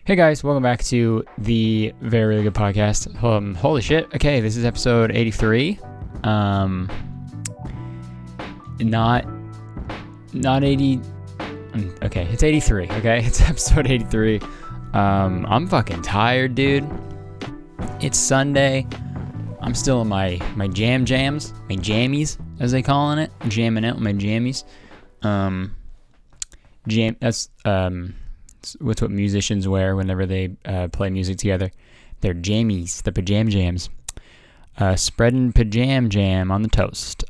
Hey guys, welcome back to the very really good podcast. Holy shit. Okay, this is episode 83. Not 80. Okay, it's 83. Okay, it's episode 83. I'm fucking tired, dude. It's Sunday. I'm still in my jammies, my jammies as they calling it, jamming out my jammies. That's what's what musicians wear whenever they play music together. They're jammies, the pajam jams. Spreading pajam jam on the toast.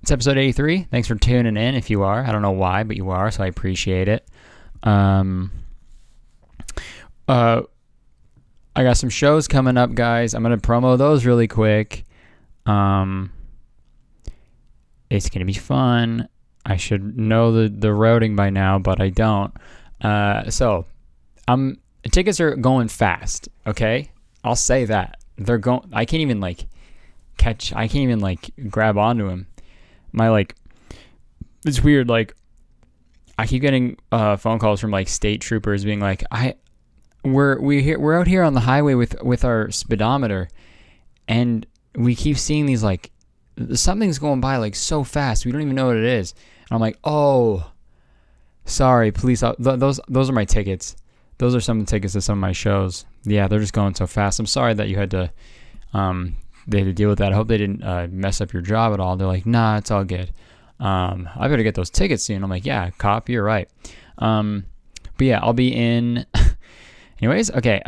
It's episode 83. Thanks for tuning in if you are. I don't know why, but you are, so I appreciate it. I got some shows coming up, guys. I'm going to promo those really quick. It's going to be fun. I should know the routing by now, but I don't. So tickets are going fast, okay? I'll say that. They're going. I can't even grab onto them. It's weird, I keep getting phone calls from state troopers being like, we're out here on the highway with our speedometer, and we keep seeing these something's going by so fast we don't even know what it is. And I'm like, oh, sorry, please. Those are my tickets. Those are some of the tickets to some of my shows. Yeah, they're just going so fast. I'm sorry that you had to deal with that. I hope they didn't mess up your job at all. They're like, nah, it's all good. I better get those tickets soon. I'm like, yeah, cop, you're right. But yeah, I'll be in. Anyways, okay.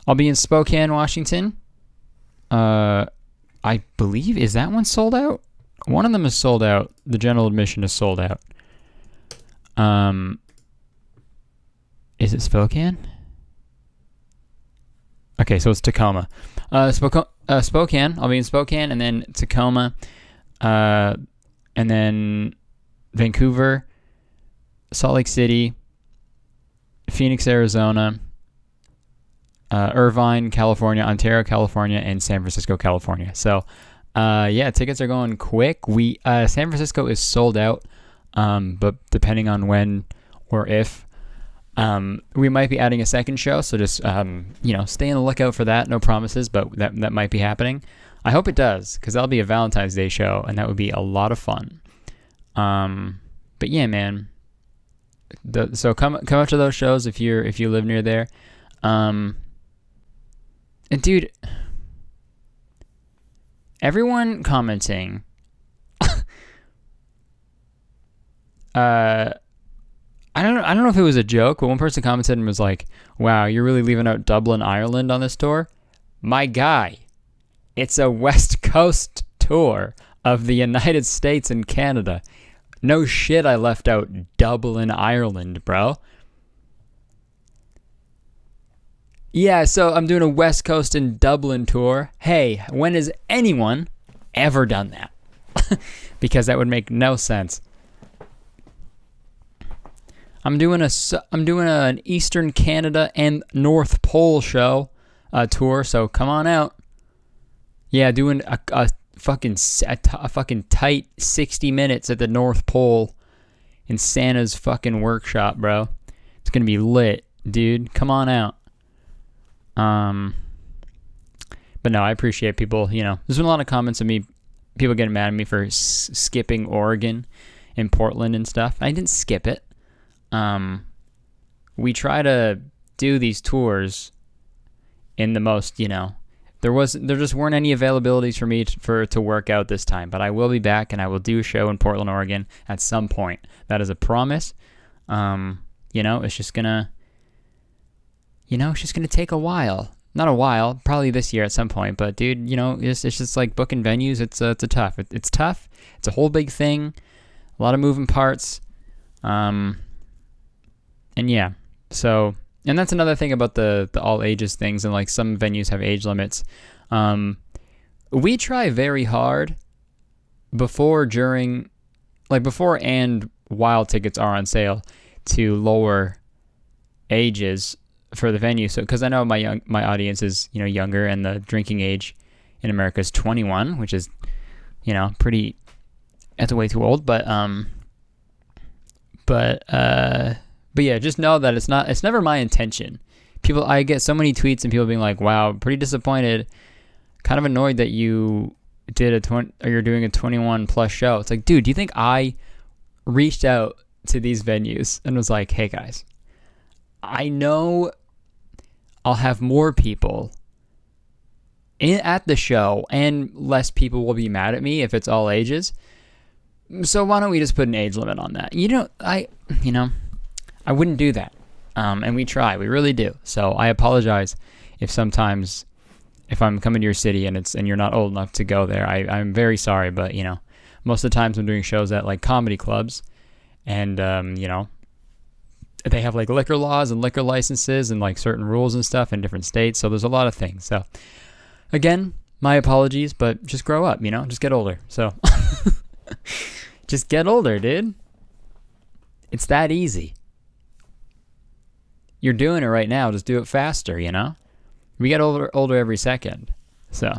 I'll be in Spokane, Washington. I believe, is that one sold out? One of them is sold out. The general admission is sold out. Is it Spokane? Okay, so it's Tacoma. Spokane. I'll be in Spokane, and then Tacoma, and then Vancouver, Salt Lake City, Phoenix, Arizona, Irvine, California, Ontario, California, and San Francisco, California. So, yeah, tickets are going quick. San Francisco is sold out, but depending on when or if, we might be adding a second show. So just, stay on the lookout for that. No promises, but that might be happening. I hope it does, because that'll be a Valentine's Day show, and that would be a lot of fun. But yeah, man. So come up to those shows if you live near there. And dude, everyone commenting, I don't know if it was a joke, but one person commented and was like, "Wow, you're really leaving out Dublin, Ireland on this tour?" My guy, it's a West Coast tour of the United States and Canada. No shit, I left out Dublin, Ireland, bro. Yeah, so I'm doing a West Coast and Dublin tour. Hey, when has anyone ever done that? Because that would make no sense. I'm doing an Eastern Canada and North Pole show tour, so come on out. Yeah, doing a fucking tight 60 minutes at the North Pole in Santa's fucking workshop, bro. It's gonna be lit, dude. Come on out. But no, I appreciate people, there's been a lot of comments of people getting mad at me for skipping Oregon and Portland and stuff. I didn't skip it. We try to do these tours in the most, there just weren't any availabilities for me to work out this time, but I will be back and I will do a show in Portland, Oregon at some point. That is a promise. It's just gonna take a while. Not a while, probably this year at some point. But dude, it's just like booking venues. It's tough. It's tough. It's a whole big thing. A lot of moving parts. And yeah. So, and that's another thing about the all ages things. And some venues have age limits. We try very hard before and while tickets are on sale to lower ages for the venue. So because I know my audience is younger, and the drinking age in America is 21, which is pretty, that's way too old. But But yeah, just know that it's never my intention. I get so many tweets and people being like, wow, pretty disappointed, kind of annoyed that you did you're doing a 21 plus show. It's like, dude, do you think I reached out to these venues and was like, hey guys, I know I'll have more people at the show and less people will be mad at me if it's all ages. So why don't we just put an age limit on that? I wouldn't do that. And we try, we really do. So I apologize if I'm coming to your city and you're not old enough to go there. I'm very sorry, but most of the times I'm doing shows at like comedy clubs, and they have like liquor laws and liquor licenses and like certain rules and stuff in different states. So there's a lot of things. So again, my apologies, but just grow up, just get older. So just get older, dude. It's that easy. You're doing it right now. Just do it faster, We get older every second. So,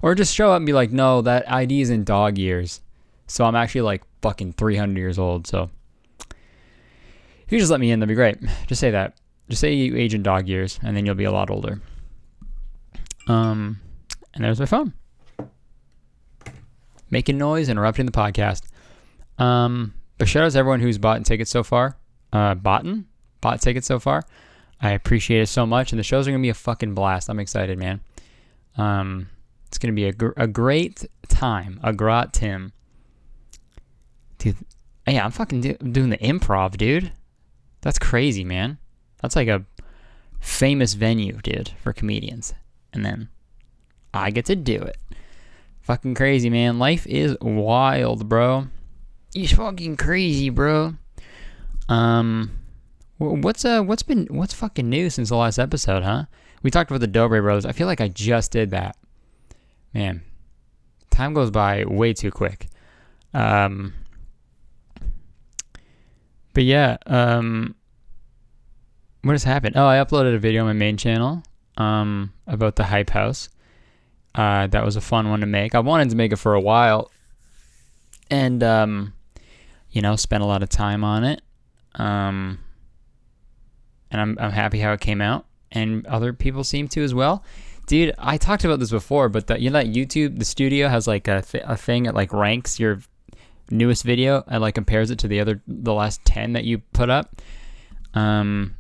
or just show up and be like, no, that ID is in dog years. So I'm actually like fucking 300 years old. So if you just let me in, that'd be great. Just say that. Just say you age in dog years, and then you'll be a lot older. And there's my phone. Making noise, interrupting the podcast. But shout out to everyone who's bought tickets so far. Bought tickets so far. I appreciate it so much, and the shows are gonna be a fucking blast. I'm excited, man. It's gonna be a great time. A grat Tim. Dude, yeah, I'm fucking doing the improv, dude. That's crazy, man. That's like a famous venue, dude, for comedians. And then I get to do it. Fucking crazy, man. Life is wild, bro. It's fucking crazy, bro. What's fucking new since the last episode, huh? We talked about the Dobrik brothers. I feel like I just did that. Man, time goes by way too quick. But yeah, what has happened? Oh, I uploaded a video on my main channel about the Hype House. That was a fun one to make. I wanted to make it for a while, and spent a lot of time on it. And I'm happy how it came out, and other people seem to as well. Dude, I talked about this before, but that YouTube, the studio has like a thing that like ranks your newest video and like compares it to the last 10 that you put up. And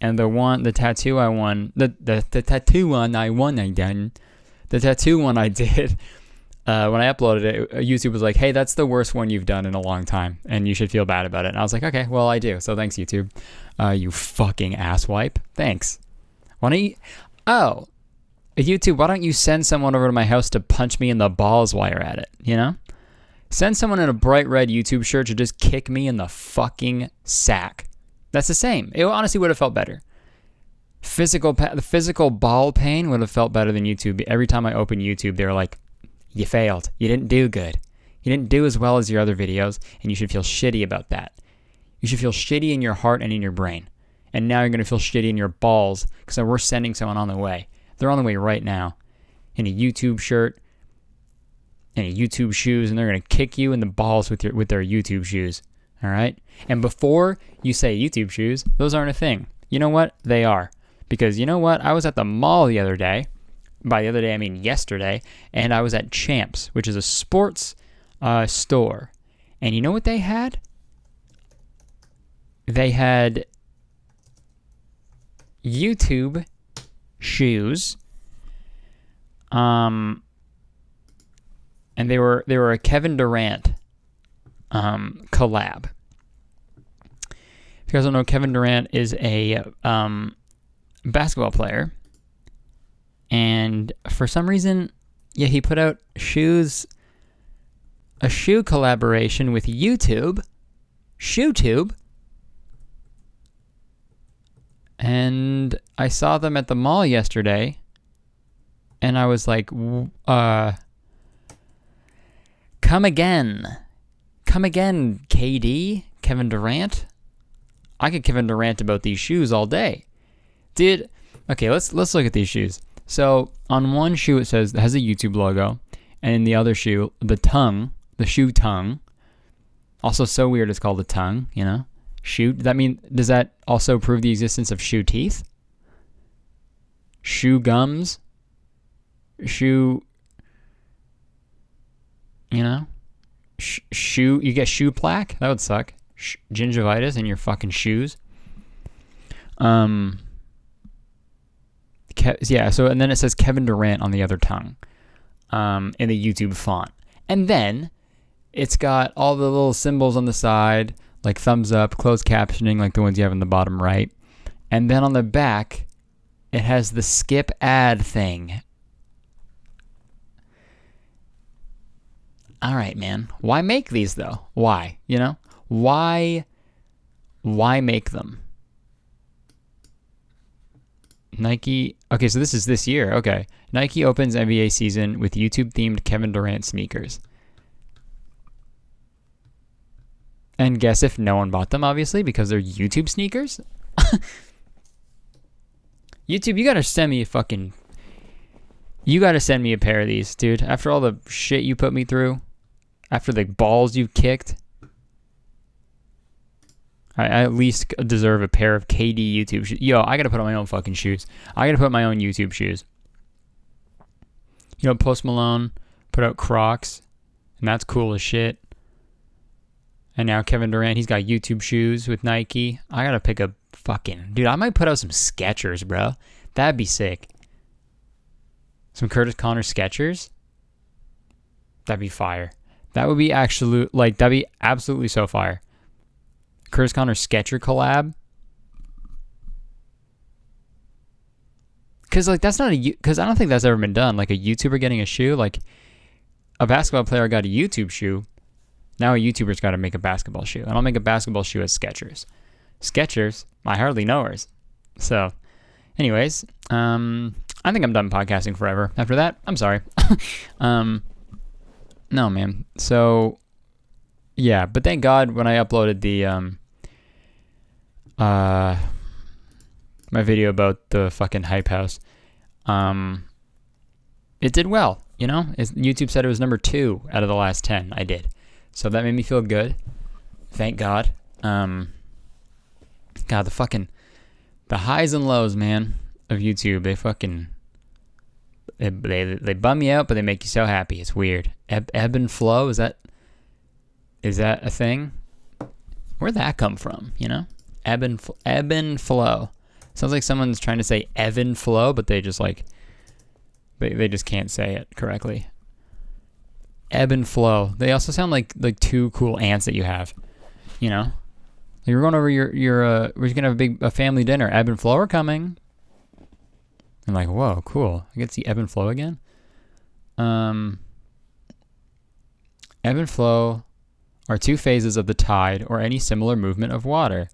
the tattoo one I did, when I uploaded it, YouTube was like, hey, that's the worst one you've done in a long time, and you should feel bad about it. And I was like, okay, well, I do. So thanks, YouTube. You fucking asswipe. Thanks. YouTube, why don't you send someone over to my house to punch me in the balls while you're at it, Send someone in a bright red YouTube shirt to just kick me in the fucking sack. That's the same. It honestly would have felt better. The physical ball pain would have felt better than YouTube. Every time I open YouTube, they were like, you failed. You didn't do good. You didn't do as well as your other videos, and you should feel shitty about that. You should feel shitty in your heart and in your brain. And now you're going to feel shitty in your balls because we're sending someone on the way. They're on the way right now in a YouTube shirt and a YouTube shoes, and they're going to kick you in the balls with their YouTube shoes. All right? And before you say YouTube shoes, those aren't a thing. You know what? They are. Because you know what? I was at the mall the other day. By the other day, I mean yesterday. And I was at Champs, which is a sports store. And you know what they had? They had YouTube shoes. And they were a Kevin Durant collab. If you guys don't know, Kevin Durant is a basketball player, and for some reason, he put out a shoe collaboration with ShoeTube, and I saw them at the mall yesterday, and I was like, come again, KD, Kevin Durant. I could Kevin Durant about these shoes all day. Okay, let's look at these shoes. So on one shoe it has a YouTube logo, and in the other shoe, the shoe tongue Also, so weird it's called a tongue, you know? Shoe, does that also prove the existence of shoe teeth? Shoe gums? Shoe, you know? Shoe, you get shoe plaque? That would suck. Gingivitis in your fucking shoes. Yeah, so, and then it says Kevin Durant on the other tongue, in the YouTube font. And then it's got all the little symbols on the side, like thumbs up, closed captioning, like the ones you have in the bottom right. And then on the back, it has the skip ad thing. All right, man. Why make these, though? Why? You know? Why make them? Nike. Okay, so this is this year. Okay. Nike opens NBA season with YouTube-themed Kevin Durant sneakers. And guess if no one bought them, obviously, because they're YouTube sneakers? YouTube, you gotta send me a pair of these, dude. After all the shit you put me through, after the balls you kicked, I at least deserve a pair of KD YouTube shoes. Yo, I gotta put on my own fucking shoes. I gotta put my own YouTube shoes. You know, Post Malone put out Crocs, and that's cool as shit. And now Kevin Durant, he's got YouTube shoes with Nike. I gotta pick a fucking... Dude, I might put out some Skechers, bro. That'd be sick. Some Curtis Connor Skechers? That'd be fire. That would be that'd be absolutely so fire. Curtis Connor Sketcher collab. Because, like, that's not because I don't think that's ever been done. Like, a YouTuber getting a shoe. Like, a basketball player got a YouTube shoe. Now a YouTuber's got to make a basketball shoe. And I'll make a basketball shoe as Skechers. Skechers? I hardly know hers. So, anyways, I think I'm done podcasting forever. After that, I'm sorry. No, man. So, yeah. But thank God when I uploaded the my video about the fucking Hype House, it did well, you know? YouTube said it was number 2 out of the last 10 I did. So that made me feel good. Thank God. God, the highs and lows, man, of YouTube, they bum you out, but they make you so happy. It's weird. Ebb and flow, is that a thing? Where'd that come from, you know? Ebb and flow. Sounds like someone's trying to say ebb and flow, but they just they just can't say it correctly. Ebb and flow. They also sound like two cool aunts that you have, you know? Like we're going over we're gonna have a family dinner. Ebb and flow are coming. And like, whoa, cool. I get to see ebb and flow again. Ebb and flow are 2 phases of the tide or any similar movement of water.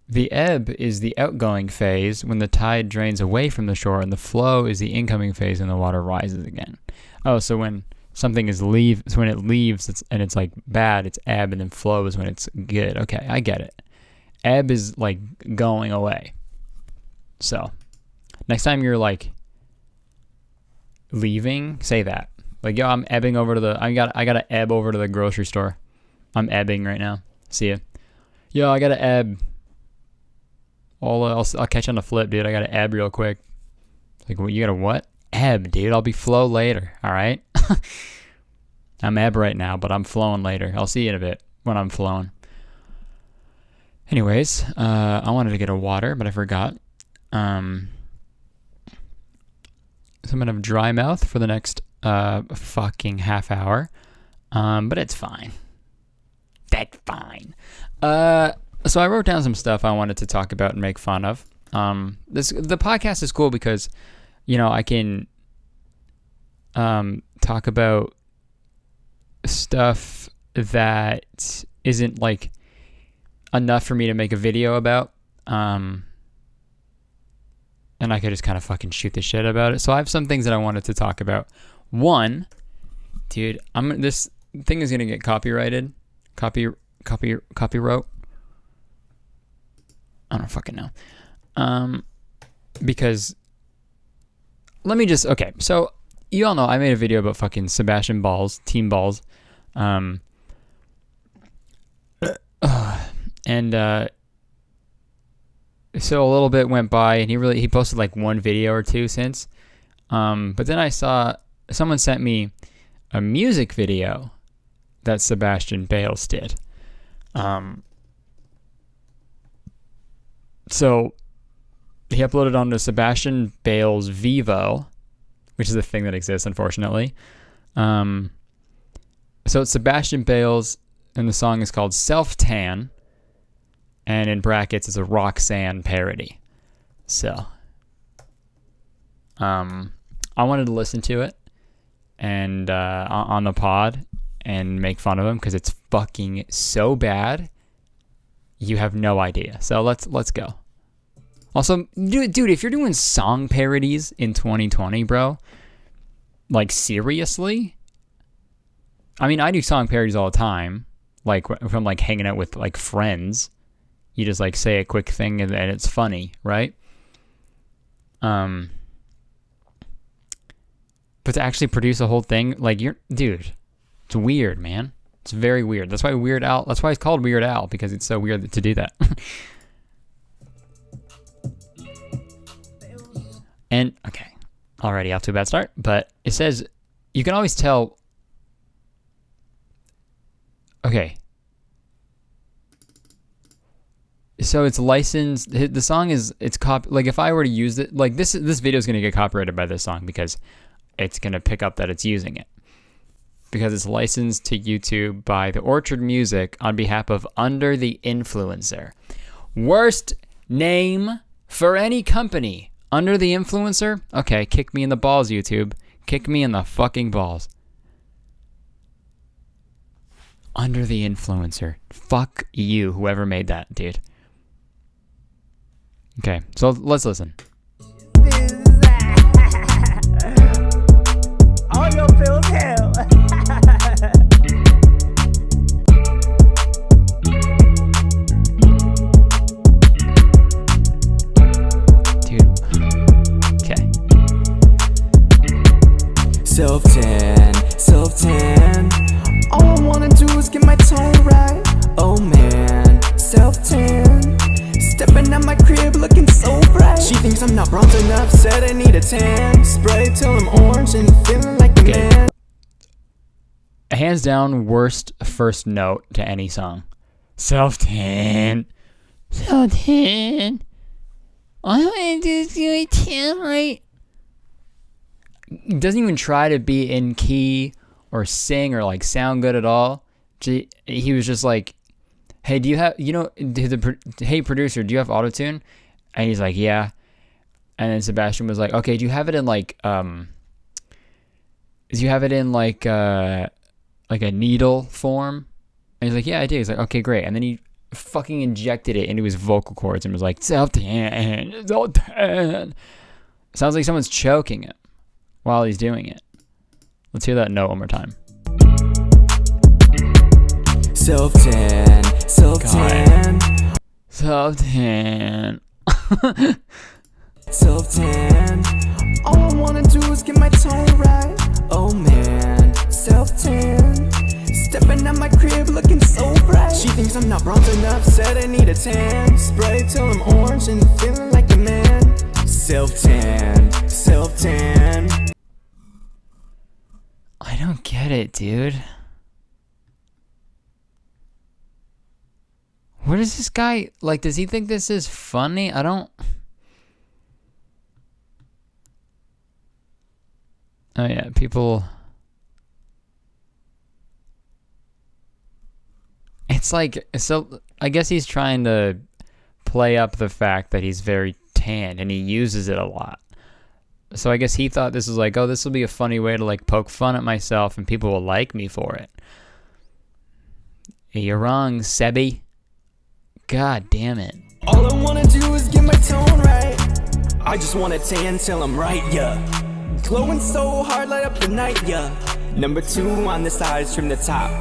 The ebb is the outgoing phase when the tide drains away from the shore, and the flow is the incoming phase when the water rises again. Oh, so when something when it leaves and it's like bad, it's ebb, and then flow is when it's good. Okay, I get it. Ebb is like going away. So, next time you're like leaving, say that. Like, yo, I'm ebbing over to I gotta ebb over to the grocery store. I'm ebbing right now. See ya. Yo, I gotta ebb. I'll catch you on the flip, dude. I gotta ebb real quick. Like, you gotta what? Ebb, dude. I'll be flow later. All right. I'm ebb right now, but I'm flowing later. I'll see you in a bit when I'm flowing. Anyways, I wanted to get a water, but I forgot. So I'm gonna have dry mouth for the next fucking half hour. But it's fine. That's fine. So I wrote down some stuff I wanted to talk about and make fun of. The podcast is cool because, you know, I can talk about stuff that isn't like enough for me to make a video about. And I could just kind of fucking shoot the shit about it. So I have some things that I wanted to talk about. One, dude, this thing is gonna get copyrighted. Copyright. I don't fucking know. Because okay, so you all know I made a video about fucking Sebastian Balls, Team Balls. And so a little bit went by, and he posted like one video or two since. But then I saw someone sent me a music video that Sebastian Bales did. So he uploaded onto Sebastian Bales Vivo, which is a thing that exists, unfortunately. So it's Sebastian Bales, and the song is called Self-Tan, and in brackets, it's a Roxanne parody. So, I wanted to listen to it and on the pod and make fun of him because it's fucking so bad. You have no idea. So let's go. Also, dude, if you're doing song parodies in 2020, bro, like seriously? I mean, I do song parodies all the time. Like if I'm like hanging out with like friends, you just like say a quick thing and it's funny, right? But to actually produce a whole thing, like dude, it's weird, man. It's very weird. That's why it's called Weird Al, because it's so weird to do that. And okay, already off to a bad start, but it says you can always tell. Okay. So it's licensed. The song is like if I were to use it, like this video is going to get copyrighted by this song because it's going to pick up that it's using it. Because it's licensed to YouTube by the Orchard Music on behalf of Under the Influencer. Worst name for any company. Under the Influencer? Okay, kick me in the balls, YouTube. Kick me in the fucking balls. Under the Influencer. Fuck you, whoever made that, dude. Okay, so let's listen. All your pills hell. Dude. Okay. Self-tan. All I wanna do is get my tone right. Oh man, self-tan. Stepping out my crib looking so bright. She thinks I'm not bronze enough, said I need a tan. Spray till I'm orange and feeling like a man. Hands down, worst first note to any song. Self-tan. Self-tan. All I want to do is do a tan right. He doesn't even try to be in key or sing or like sound good at all. He was just like, hey, do you have, hey producer, do you have autotune? And he's like, yeah. And then Sebastian was like, okay, do you have it in like a needle form? And he's like, yeah, I do. He's like, okay, great. And then he fucking injected it into his vocal cords and was like, self-tan. Sounds like someone's choking him while he's doing it. Let's hear that note one more time. Self-tan. Self-tan. All I wanna do is get my tone right. Oh man, self-tan. Stepping out my crib looking so bright. She thinks I'm not bronze enough, said I need a tan. Spray till I'm orange and feeling like a man. Self-tan. I don't get it, dude. What is this guy like? Does he think this is funny? I don't. Oh yeah, people. It's like, so I guess he's trying to play up the fact that he's very tan and he uses it a lot. So I guess he thought this was like, oh, this will be a funny way to like poke fun at myself and people will like me for it. You're wrong, Sebi. God damn it. All I wanna do is get my tone right. I just wanna tan till I'm right, yeah. Glowing so hard, light up the night, yeah. Number 2 on the sides, trim the top.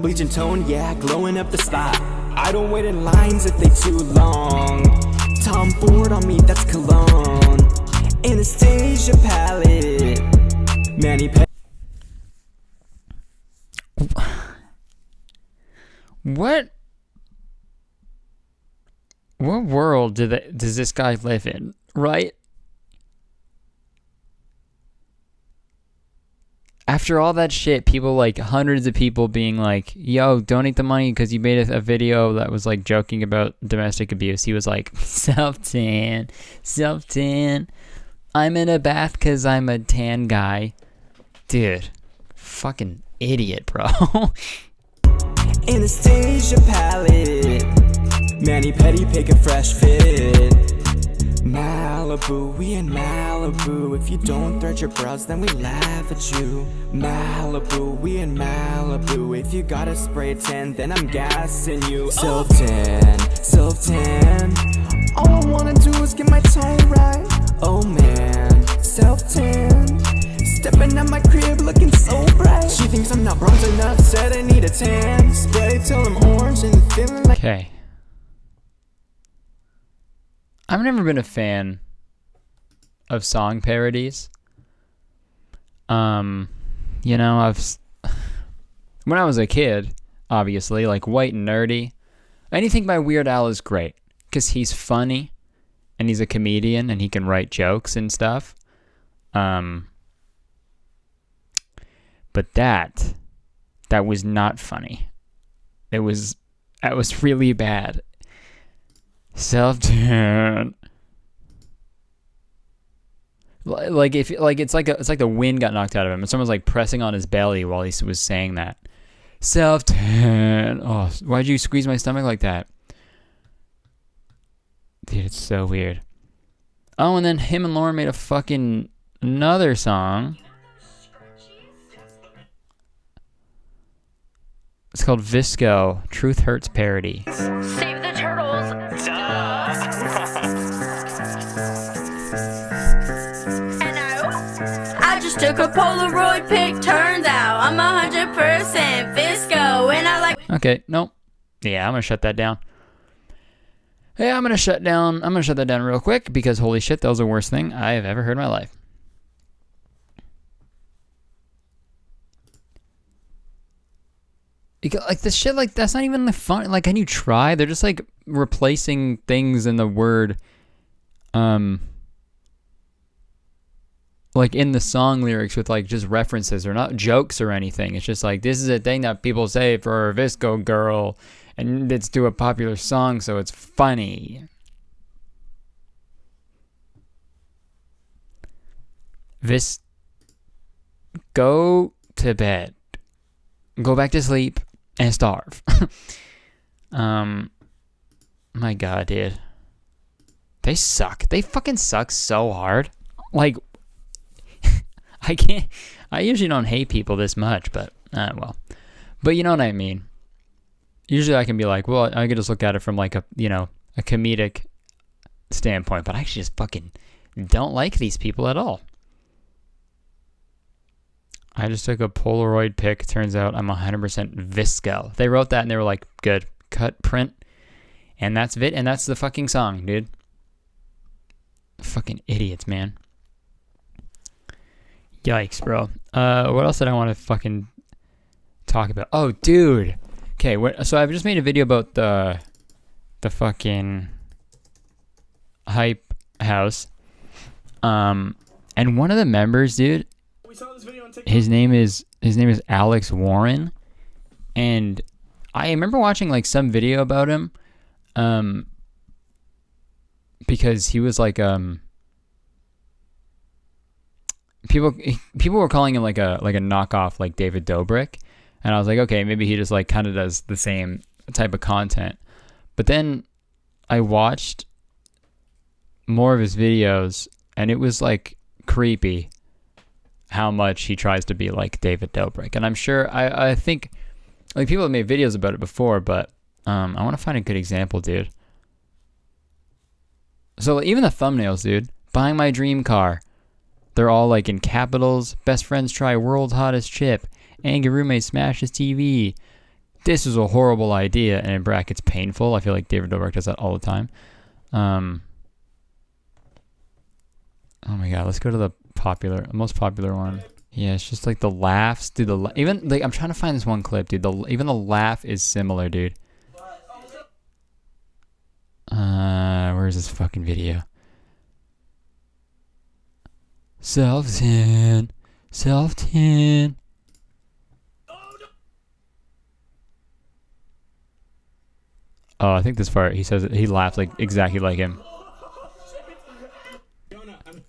Bleaching tone, yeah, glowing up the spot. I don't wait in lines if they too long. Tom Ford on me, that's cologne. Anastasia palette. Manny What? What world does this guy live in, right? After all that shit, people, like, hundreds of people being like, yo, donate the money because you made a video that was, like, joking about domestic abuse. He was like, self-tan. I'm in a bath because I'm a tan guy. Dude, fucking idiot, bro. Anastasia palette, Manny Petty pick a fresh fit. Malibu, we in Malibu. If you don't thread your brows, then we laugh at you. Malibu, we in Malibu. If you got a spray tan, then I'm gassing you. Self-tan. All I wanna do is get my tone right. Oh man, self-tan. Stepping at my crib looking so bright. She thinks I'm not bronze enough, said I need a tan. Spray till I'm orange and feeling like... Okay. I've never been a fan of song parodies. You know, when I was a kid, obviously, like White and Nerdy, anything by Weird Al is great because he's funny and he's a comedian and he can write jokes and stuff. But that was not funny. That was really bad. Self-tan. Like it's like the wind got knocked out of him and someone's like pressing on his belly while he was saying that. Self-tan. Oh, why'd you squeeze my stomach like that? Dude, it's so weird. Oh, and then him and Lauren made a fucking another song. It's called Visco, Truth Hurts Parody. Save the turtles. And I just took a Polaroid pic. Turns out I'm 100% Visco, and I like. Okay, nope. Yeah, I'm gonna shut that down. Yeah, I'm gonna shut that down real quick because holy shit, that was the worst thing I have ever heard in my life. Like this shit, like that's not even the fun. Like, can you try? They're just like replacing things in the word, like in the song lyrics with like just references. They're not jokes or anything. It's just like this is a thing that people say for a Visco girl, and it's to a popular song, so it's funny. Go to bed. Go back to sleep. And starve. My God, dude. They suck. They fucking suck so hard. Like, I usually don't hate people this much, but, well. But you know what I mean. Usually I can be like, well, I can just look at it from like a comedic standpoint, but I actually just fucking don't like these people at all. I just took a Polaroid pic. Turns out I'm 100% Visco. They wrote that and they were like, good. Cut, print. And that's it. And that's the fucking song, dude. Fucking idiots, man. Yikes, bro. What else did I want to fucking talk about? Oh, dude. Okay, so I've just made a video about the fucking hype house. And one of the members, dude, his name is Alex Warren, and I remember watching like some video about him, because he was like people were calling him like a knockoff like David Dobrik, and I was like, okay, maybe he just like kind of does the same type of content. But then I watched more of his videos, and it was like creepy how much he tries to be like David Dobrik. And I'm sure, I think, like, people have made videos about it before, but I want to find a good example, dude. So even the thumbnails, dude, buying my dream car, they're all like in capitals. Best friends try world's hottest chip. Angry roommate smashes TV. This is a horrible idea, and in brackets, painful. I feel like David Dobrik does that all the time. Oh my God, let's go to the most popular one. Yeah, it's just like the laughs, dude. Even like I'm trying to find this one clip, dude. Even the laugh is similar, dude. Where's this fucking video? Self-tin. Self-tin. Oh, I think this part, he says it, he laughs like exactly like him.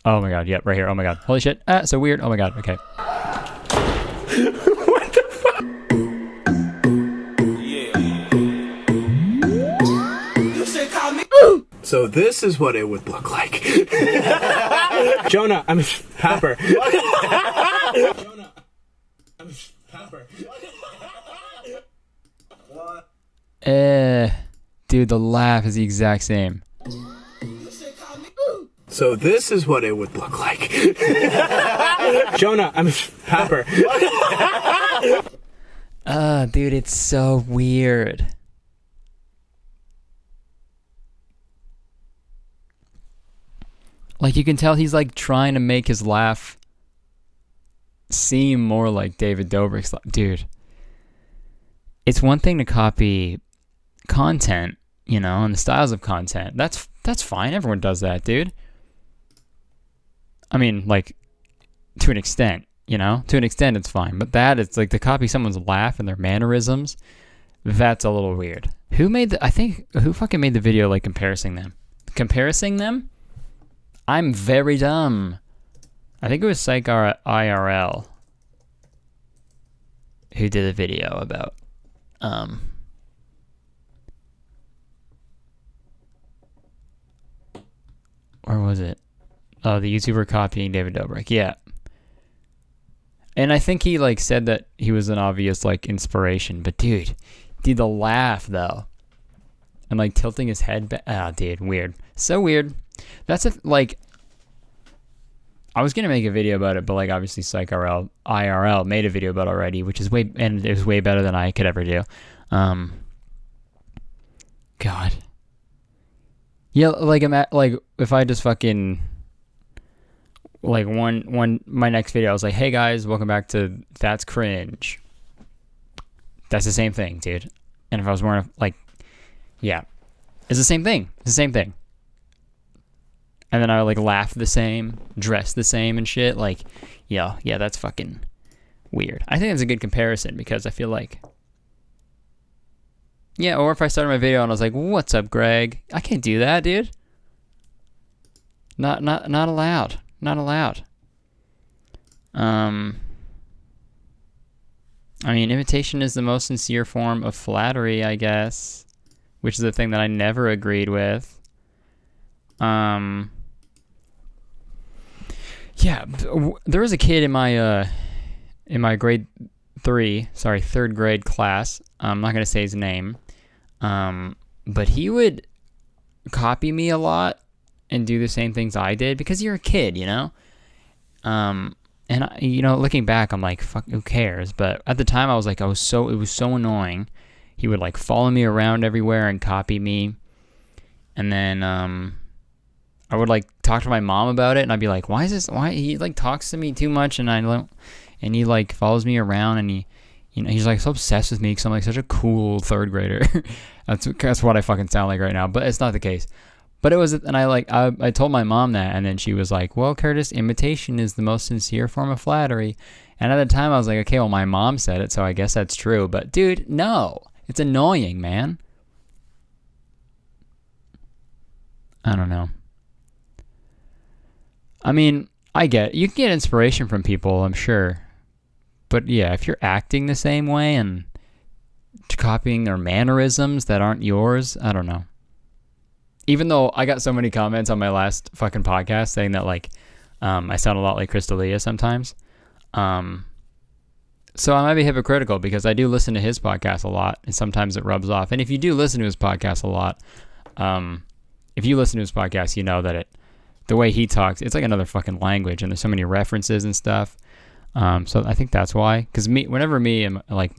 Oh my god, yep, right here. Oh my god. Holy shit. So weird. Oh my god, okay. What the fuck? So this is what it would look like. Jonah, I'm Pepper. Jonah, I'm Pepper. What? Dude, the laugh is the exact same. So this is what it would look like. Jonah, I'm Pepper. Dude, it's so weird. Like, you can tell he's like trying to make his laugh seem more like David Dobrik's laugh. Dude, it's one thing to copy content, you know, and the styles of content. That's fine. Everyone does that, dude. I mean, like, to an extent, you know? To an extent, it's fine. But that, it's like to copy someone's laugh and their mannerisms, that's a little weird. Who fucking made the video, like, comparing them? Comparing them? I'm very dumb. I think it was Psych IRL who did a video about, where was it? Oh, the YouTuber copying David Dobrik. Yeah. And I think he, like, said that he was an obvious, like, inspiration. But, dude, the laugh, though. And, like, tilting his head back. Ah, dude, weird. So weird. That's, like... I was going to make a video about it, but, like, obviously Psych IRL made a video about it already, which is and it was way better than I could ever do. God. Yeah, like, if I just fucking... Like, my next video, I was like, hey guys, welcome back to That's Cringe. That's the same thing, dude. And if I was wearing yeah, it's the same thing. It's the same thing. And then I would, like, laugh the same, dress the same and shit. Like, yeah, that's fucking weird. I think that's a good comparison because I feel like, yeah, or if I started my video and I was like, what's up, Greg? I can't do that, dude. Not allowed. Not allowed. I mean, imitation is the most sincere form of flattery, I guess, which is the thing that I never agreed with. Yeah, there was a kid in my third grade class. I'm not gonna say his name, but he would copy me a lot and do the same things I did because you're a kid, you know? And you know, looking back, I'm like, fuck, who cares? But at the time I was like, it was so annoying. He would, like, follow me around everywhere and copy me. And then, I would, like, talk to my mom about it and I'd be like, why he, like, talks to me too much and and he, like, follows me around and he's, like, so obsessed with me because I'm, like, such a cool third grader. That's what I fucking sound like right now, but it's not the case. But it was, and I told my mom that, and then she was like, well, Curtis, imitation is the most sincere form of flattery. And at the time, I was like, okay, well, my mom said it, so I guess that's true. But, dude, no. It's annoying, man. I don't know. I mean, you can get inspiration from people, I'm sure. But, yeah, if you're acting the same way and copying their mannerisms that aren't yours, I don't know. Even though I got so many comments on my last fucking podcast saying that, like, I sound a lot like Crystalia sometimes. So I might be hypocritical because I do listen to his podcast a lot, and sometimes it rubs off. And if you do listen to his podcast a lot, if you listen to his podcast, you know that the way he talks, it's like another fucking language, and there's so many references and stuff. So I think that's why. Because whenever me and, like,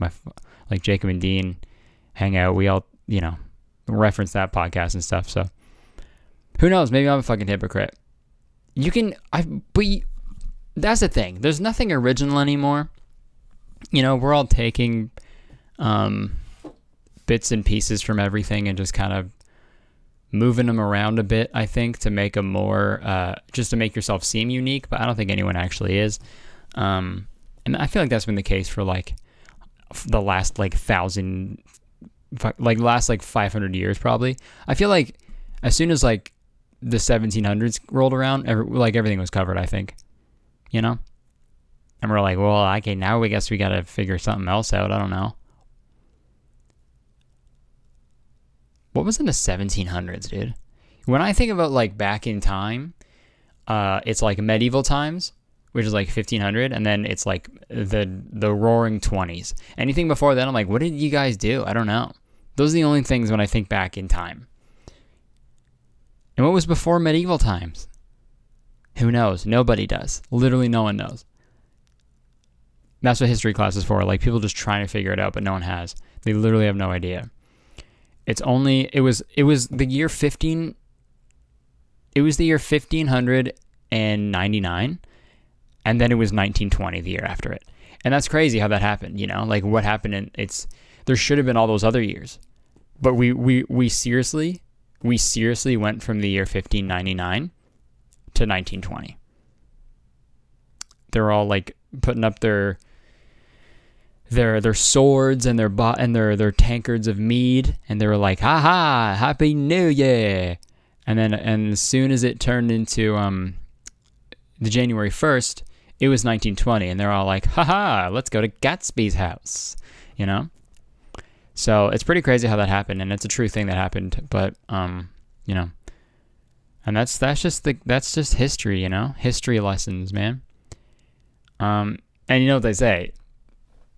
Jacob and Dean hang out, we all, you know, reference that podcast and stuff. So who knows? Maybe I'm a fucking hypocrite. That's the thing. There's nothing original anymore. You know, we're all taking bits and pieces from everything and just kind of moving them around a bit, I think, to make them more, just to make yourself seem unique, but I don't think anyone actually is. And I feel like that's been the case for like the last like 500 years probably. I feel like as soon as like the 1700s rolled around, everything was covered, I think, you know? And we're like, well, okay, now we guess we got to figure something else out. I don't know. What was in the 1700s, dude? When I think about like back in time, it's like medieval times, which is like 1500, and then it's like the roaring 20s. Anything before then, I'm like, what did you guys do? I don't know. Those are the only things when I think back in time. And what was before medieval times? Who knows? Nobody does. Literally no one knows. That's what history class is for. Like, people just trying to figure it out, but no one has. They literally have no idea. It was the year 15. It was the year 1599, and then it was 1920 the year after it. And that's crazy how that happened, you know? Like, what happened there should have been all those other years. But we seriously went from the year 1599 to 1920. They're all like putting up their swords and their tankards of mead, and they were like, "Ha ha, Happy New Year!" And as soon as it turned into the January 1st, it was 1920, and they're all like, "Ha ha, let's go to Gatsby's house," you know. So it's pretty crazy how that happened, and it's a true thing that happened. But you know, and that's just history, you know, history lessons, man. And you know what they say.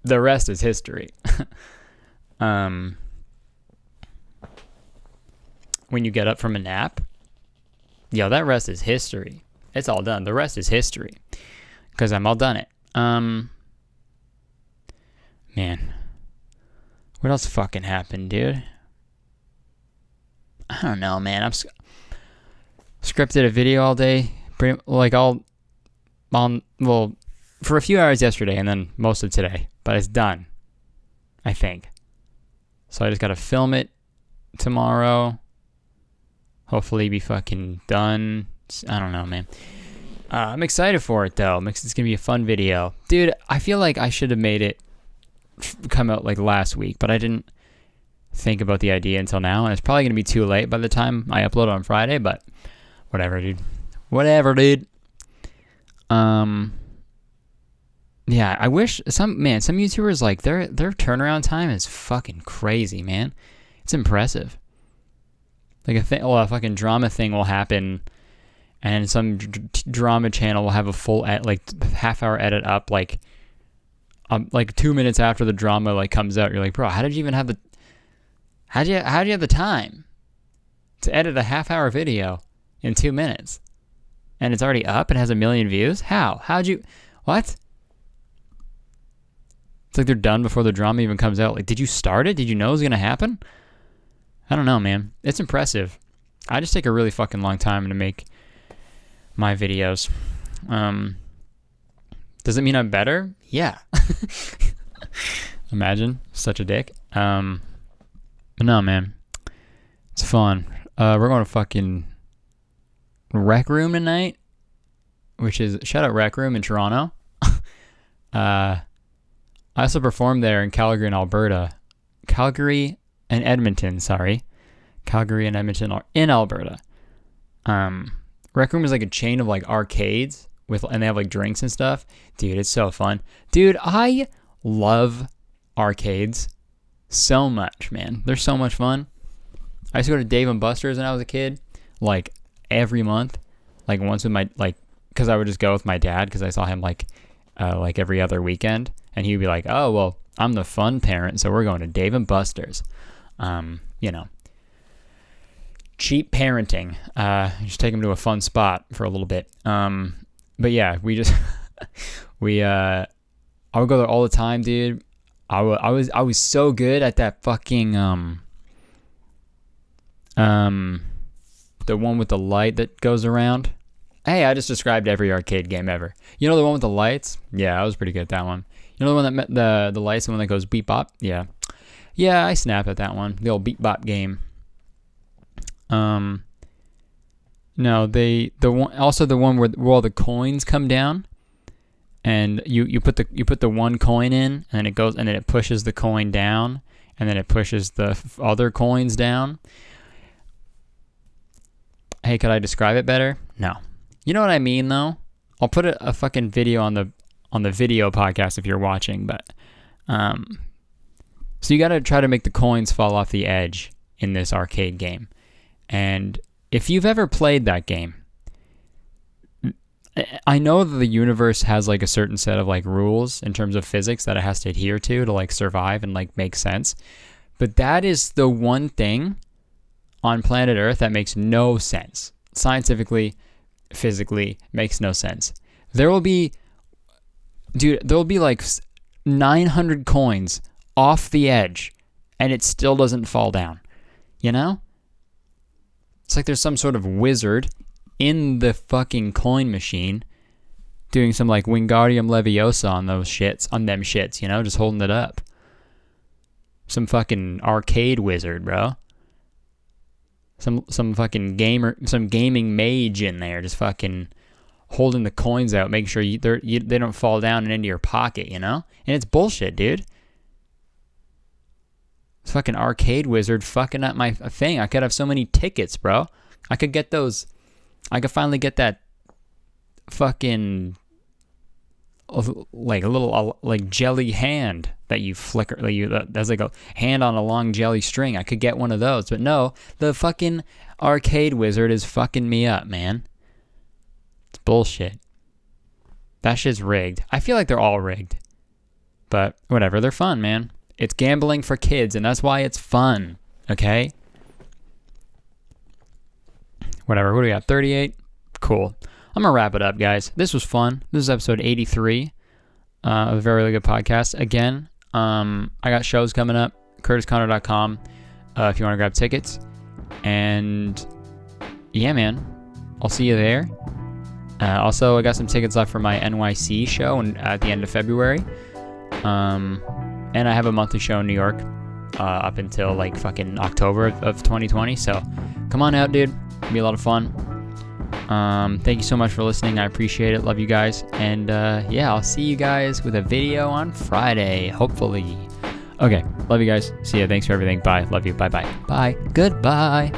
The rest is history. When you get up from a nap, that rest is history. It's all done. The rest is history. Because I'm all done it. Man. What else fucking happened, dude? I don't know, man. I've scripted a video all day. For a few hours yesterday and then most of today. But it's done, I think. So I just gotta film it tomorrow. Hopefully be fucking done. I don't know, man. I'm excited for it, though. It's gonna be a fun video. Dude, I feel like I should have made it come out like last week, but I didn't think about the idea until now, and it's probably gonna be too late by the time I upload on Friday, but whatever, dude. Yeah, I wish some YouTubers, like, their turnaround time is fucking crazy, man. It's impressive. Like a fucking drama thing will happen, and some drama channel will have a full half-hour edit up, like 2 minutes after the drama like comes out. You're like, bro, how did you even have how do you have the time to edit a half-hour video in 2 minutes, and it's already up and has 1 million views? How'd you? What? It's like they're done before the drama even comes out. Like, did you start it? Did you know it was going to happen? I don't know, man. It's impressive. I just take a really fucking long time to make my videos. Does it mean I'm better? Yeah. Imagine. Such a dick. But no, man. It's fun. We're going to fucking Rec Room tonight, which is, shout out Rec Room in Toronto. I also performed there in Calgary and Alberta. Calgary and Edmonton are in Alberta. Rec Room is like a chain of like arcades and they have like drinks and stuff. Dude, it's so fun. Dude, I love arcades so much, man. They're so much fun. I used to go to Dave & Buster's when I was a kid, like every month, like once with because I would just go with my dad because I saw him like every other weekend. And he would be like, oh, well, I'm the fun parent, so we're going to Dave & Buster's. Cheap parenting. Just take him to a fun spot for a little bit. But yeah, I would go there all the time, dude. I was so good at that fucking, the one with the light that goes around. Hey, I just described every arcade game ever. You know the one with the lights? Yeah, I was pretty good at that one. You know the one that met the lights, the one that goes beep bop? Yeah. Yeah, I snap at that one. The old beep bop game. No, the one where all the coins come down, and you put the one coin in, and it goes, and then it pushes the coin down, and then it pushes the other coins down. Hey, could I describe it better? No. You know what I mean, though? I'll put a fucking video on the video podcast if you're watching, but so you got to try to make the coins fall off the edge in this arcade game. And if you've ever played that game, I know that the universe has like a certain set of like rules in terms of physics that it has to adhere to like survive and like make sense. But that is the one thing on planet Earth that makes no sense. Scientifically, physically, makes no sense. There will be like 900 coins off the edge and it still doesn't fall down. You know? It's like there's some sort of wizard in the fucking coin machine doing some like Wingardium Leviosa on them shits, you know, just holding it up. Some fucking arcade wizard, bro. Some fucking gamer, some gaming mage in there, just fucking holding the coins out, making sure they don't fall down and into your pocket, you know? And it's bullshit, dude. This fucking arcade wizard fucking up my thing. I could have so many tickets, bro. I could get those. I could finally get that fucking like a little like jelly hand that you flicker. That's like a hand on a long jelly string. I could get one of those, but no, the fucking arcade wizard is fucking me up, man. It's bullshit. That shit's rigged. I feel like they're all rigged, but whatever. They're fun, man. It's gambling for kids, and that's why it's fun, okay? Whatever, what do we got, 38? Cool. I'm going to wrap it up, guys. This was fun. This is episode 83 of a very, really good podcast. Again, I got shows coming up, curtisconnor.com, if you want to grab tickets. And, yeah, man, I'll see you there. Also, I got some tickets left for my NYC show at the end of February. And I have a monthly show in New York up until like fucking October of 2020. So come on out, dude. It'll be a lot of fun. Thank you so much for listening. I appreciate it. Love you guys. And yeah, I'll see you guys with a video on Friday, hopefully. Okay. Love you guys. See ya. Thanks for everything. Bye. Love you. Bye-bye. Bye. Goodbye.